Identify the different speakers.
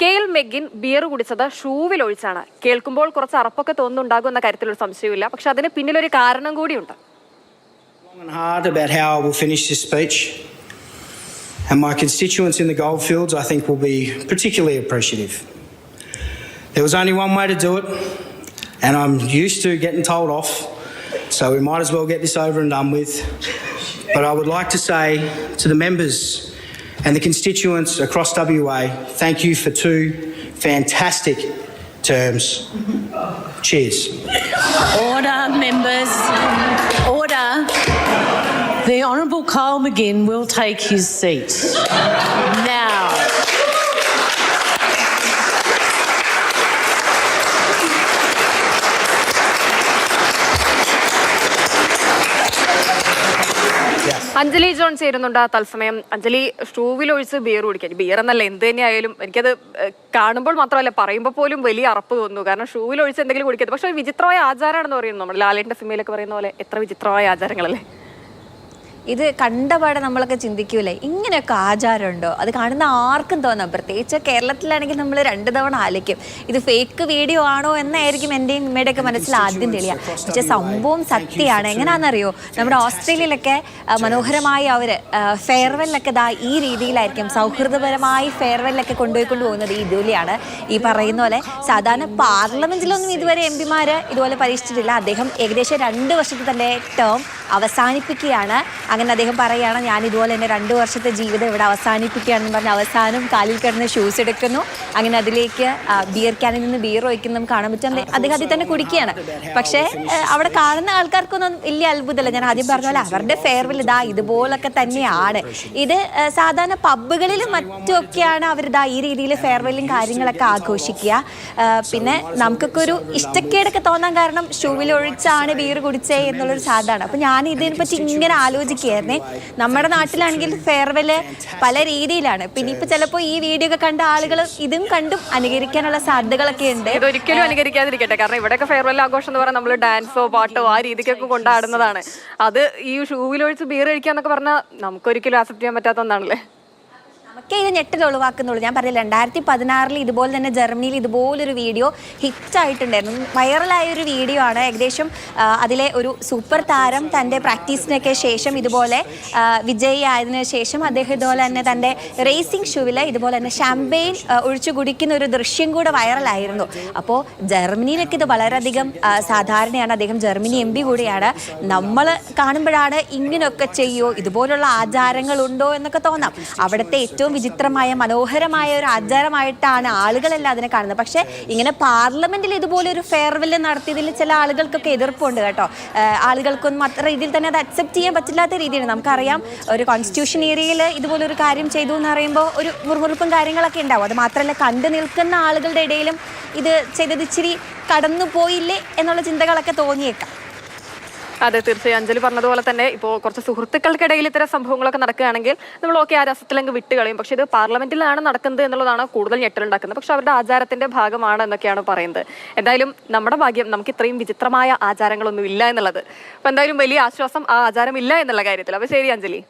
Speaker 1: കെയിൽ മെഗിൻ ബിയർ കുടിച്ചത് ഷൂവിൽ ഒഴിച്ചാണ്. കേൾക്കുമ്പോൾ കുറച്ച് അറപ്പൊക്കെ തോന്നുന്നുണ്ടാകും എന്ന കാര്യത്തിലൊരു സംശയമില്ല. പക്ഷെ അതിന് പിന്നിലൊരു കാരണം കൂടിയുണ്ട്.
Speaker 2: Hard about how I will finish this speech, and my constituents in the Goldfields I think will be particularly appreciative. There was only one way to do it, and I'm used to getting told off, so we might as well get this over and done with. But I would like to say to the members and the constituents across WA, thank you for 2 fantastic terms. Cheers.
Speaker 3: Order, members. Order. The Honourable Kyle McGinn will take his seat now.
Speaker 1: Anjali John ചേരുന്നുണ്ട് തത്സമയം. അഞ്ജലി, ഷൂവിൽ ഒഴിച്ച് beer കുടിക്കാൻ, beer എന്നല്ല എന്ത് തന്നെയായാലും എനിക്കത് കാണുമ്പോൾ മാത്രമല്ല പറയുമ്പോൾ പോലും വലിയ അറപ്പ് തോന്നുന്നു. കാരണം ഷൂവിൽ ഒഴിച്ച് എന്തെങ്കിലും കുടിക്കരുത്. പക്ഷെ വിചിത്രമായ ആചാരമാണെന്ന് പറയുന്നു. നമ്മൾ ലാലേട്ടൻ്റെ സിനിമയിലൊക്കെ പറയുന്ന പോലെ എത്ര വിചിത്രമായ ആചാരങ്ങളല്ലേ
Speaker 4: ഇത്. കണ്ടപാടെ നമ്മളൊക്കെ ചിന്തിക്കൂലേ ഇങ്ങനെയൊക്കെ ആചാരമുണ്ടോ? അത് കാണുന്ന ആർക്കും തോന്നാം. പ്രത്യേകിച്ച് കേരളത്തിലാണെങ്കിൽ നമ്മൾ 2 തവണ ആലോചിക്കും ഇത് ഫേക്ക് വീഡിയോ ആണോ എന്നായിരിക്കും എൻ്റെയും ഉമ്മയുടെയൊക്കെ മനസ്സിൽ ആദ്യം തെളിയുക. പക്ഷേ സംഭവം സത്യമാണ്. എങ്ങനെയാണെന്നറിയോ, നമ്മുടെ ഓസ്ട്രേലിയയിലൊക്കെ മനോഹരമായി അവർ ഫെയർവെല്ലൊക്കെ ഈ രീതിയിലായിരിക്കും സൗഹൃദപരമായി ഫെയർവെല്ലൊക്കെ കൊണ്ടുപോയിക്കൊണ്ട് പോകുന്നത് ഈ ഇതുപോലെയാണ്. ഈ പറയുന്ന പോലെ സാധാരണ പാർലമെന്റിലൊന്നും ഇതുവരെ എം പിമാർ ഇതുപോലെ പരീക്ഷിച്ചിട്ടില്ല. അദ്ദേഹം ഏകദേശം 2 വർഷത്തെ തന്നെ ടേം അവസാനിപ്പിക്കുകയാണ്. അങ്ങനെ അദ്ദേഹം പറയുകയാണ്, ഞാൻ ഇതുപോലെ തന്നെ 2 വർഷത്തെ ജീവിതം ഇവിടെ അവസാനിപ്പിക്കുകയാണെന്ന് പറഞ്ഞ് അവസാനം കാലിൽ കിടന്ന് ഷൂസ് എടുക്കുന്നു. അങ്ങനെ അതിലേക്ക് ബിയർ ക്യാനിൽ നിന്ന് ബിയർ ഒഴിക്കുന്നതും കാണാൻ പറ്റും. അദ്ദേഹം അതിൽ തന്നെ കുടിക്കുകയാണ്. പക്ഷേ അവിടെ കാണുന്ന ആൾക്കാർക്കൊന്നും വലിയ അത്ഭുതമല്ല. ഞാൻ ആദ്യം പറഞ്ഞ പോലെ അവരുടെ ഫെയർവെൽ ഇതുപോലൊക്കെ തന്നെയാണ്. ഇത് സാധാരണ പബ്ബുകളിലും മറ്റുമൊക്കെയാണ് അവർ ഈ രീതിയിൽ ഫെയർവെല്ലും കാര്യങ്ങളൊക്കെ ആഘോഷിക്കുക. പിന്നെ നമുക്കൊക്കെ ഒരു ഇഷ്ടക്കേടൊക്കെ തോന്നാൻ കാരണം ഷൂവിൽ ഒഴിച്ചാണ് ബിയർ കുടിച്ചേ എന്നുള്ളൊരു സാധാരണ. അപ്പം ഞാൻ ഇതിനെപ്പറ്റി ഇങ്ങനെ ആലോചിക്കുകയായിരുന്നേ. നമ്മുടെ നാട്ടിലാണെങ്കിൽ ഫെയർവെല് പല രീതിയിലാണ്. പിന്നെ ഇപ്പൊ ചിലപ്പോൾ ഈ വീഡിയോ ഒക്കെ കണ്ട ആളുകൾ ഇതും കണ്ടും അനുകരിക്കാനുള്ള സാധ്യതകളൊക്കെ ഉണ്ട്.
Speaker 1: ഇതൊരിക്കലും അനുകരിക്കാതിരിക്കട്ടെ. കാരണം ഇവിടെയൊക്കെ ഫെയർവെൽ ആഘോഷം എന്ന് പറഞ്ഞാൽ നമ്മൾ ഡാൻസോ പാട്ടോ ആ രീതിക്കൊക്കെ കൊണ്ടാടുന്നതാണ്. അത് ഈ ഷൂവിലൊഴിച്ച് ബിയർ കഴിക്കാന്നൊക്കെ പറഞ്ഞാൽ നമുക്കൊരിക്കലും ആക്സെപ്റ്റ് ചെയ്യാൻ പറ്റാത്ത ഒന്നാണല്ലേ.
Speaker 4: ഒക്കെ ഇത് ഞെട്ടൽ ഒഴിവാക്കുന്നുള്ളൂ. ഞാൻ പറഞ്ഞില്ല 2016 ഇതുപോലെ തന്നെ ജർമ്മനിയിൽ ഇതുപോലൊരു വീഡിയോ ഹിറ്റായിട്ടുണ്ടായിരുന്നു. വൈറലായൊരു വീഡിയോ ആണ്. ഏകദേശം അതിലെ ഒരു സൂപ്പർ താരം തൻ്റെ പ്രാക്ടീസിനൊക്കെ ശേഷം ഇതുപോലെ വിജയി ആയതിനു ശേഷം അദ്ദേഹം ഇതുപോലെ തന്നെ തൻ്റെ റേസിംഗ് ഷൂവിൽ ഇതുപോലെ തന്നെ ഷാമ്പെയിൻ ഒഴിച്ചു കുടിക്കുന്ന ഒരു ദൃശ്യം കൂടെ വൈറലായിരുന്നു. അപ്പോൾ ജർമ്മനിയിലൊക്കെ ഇത് വളരെയധികം സാധാരണയാണ്. അദ്ദേഹം ജർമ്മനി MP കൂടിയാണ്. നമ്മൾ കാണുമ്പോഴാണ് ഇങ്ങനെയൊക്കെ ചെയ്യുമോ, ഇതുപോലുള്ള ആചാരങ്ങളുണ്ടോ എന്നൊക്കെ തോന്നാം. അവിടുത്തെ ഏറ്റവും വിചിത്രമായ മനോഹരമായ ഒരു ആചാരമായിട്ടാണ് ആളുകളെല്ലാം അതിനെ കാണുന്നത്. പക്ഷേ ഇങ്ങനെ പാർലമെന്റിൽ ഇതുപോലെ ഒരു ഫെയർവെൽ നടത്തിയതിൽ ചില ആളുകൾക്കൊക്കെ എതിർപ്പുണ്ട് കേട്ടോ. ആളുകൾക്കൊന്നും അത്ര രീതിയിൽ തന്നെ അത് അക്സെപ്റ്റ് ചെയ്യാൻ പറ്റില്ലാത്ത രീതിയാണ്. നമുക്കറിയാം, ഒരു കോൺസ്റ്റിറ്റ്യൂഷൻ ഏരിയയിൽ ഇതുപോലൊരു കാര്യം ചെയ്തു എന്ന് പറയുമ്പോൾ ഒരു മുറുമുറുപ്പും കാര്യങ്ങളൊക്കെ ഉണ്ടാവും. അത് മാത്രമല്ല കണ്ടു നിൽക്കുന്ന ആളുകളുടെ ഇടയിലും ഇത് ചെയ്തത് ഇച്ചിരി കടന്നു പോയില്ലേ എന്നുള്ള ചിന്തകളൊക്കെ തോന്നിയേക്കാം.
Speaker 1: അതെ, തീർച്ചയായും അഞ്ജലി പറഞ്ഞതുപോലെ തന്നെ ഇപ്പോൾ കുറച്ച് സുഹൃത്തുക്കൾക്കിടയിൽ ഇത്തരം സംഭവങ്ങളൊക്കെ നടക്കുകയാണെങ്കിൽ നമ്മൾ ആ രസത്തിലങ്ങ് വിട്ടുകളയും. പക്ഷെ ഇത് പാർലമെന്റിലാണ് നടക്കുന്നത് എന്നുള്ളതാണ് കൂടുതൽ ഞെട്ടലുണ്ടാക്കുന്നത്. പക്ഷെ അവരുടെ ആചാരത്തിന്റെ ഭാഗമാണ് എന്നൊക്കെയാണ് പറയുന്നത്. എന്തായാലും നമ്മുടെ ഭാഗ്യം നമുക്ക് ഇത്രയും വിചിത്രമായ ആചാരങ്ങളൊന്നും ഇല്ല എന്നുള്ളത്. അപ്പോൾ എന്തായാലും വലിയ ആശ്വാസം ആ ആചാരം ഇല്ല എന്നുള്ള കാര്യത്തിൽ. അപ്പോൾ ശരി അഞ്ജലി.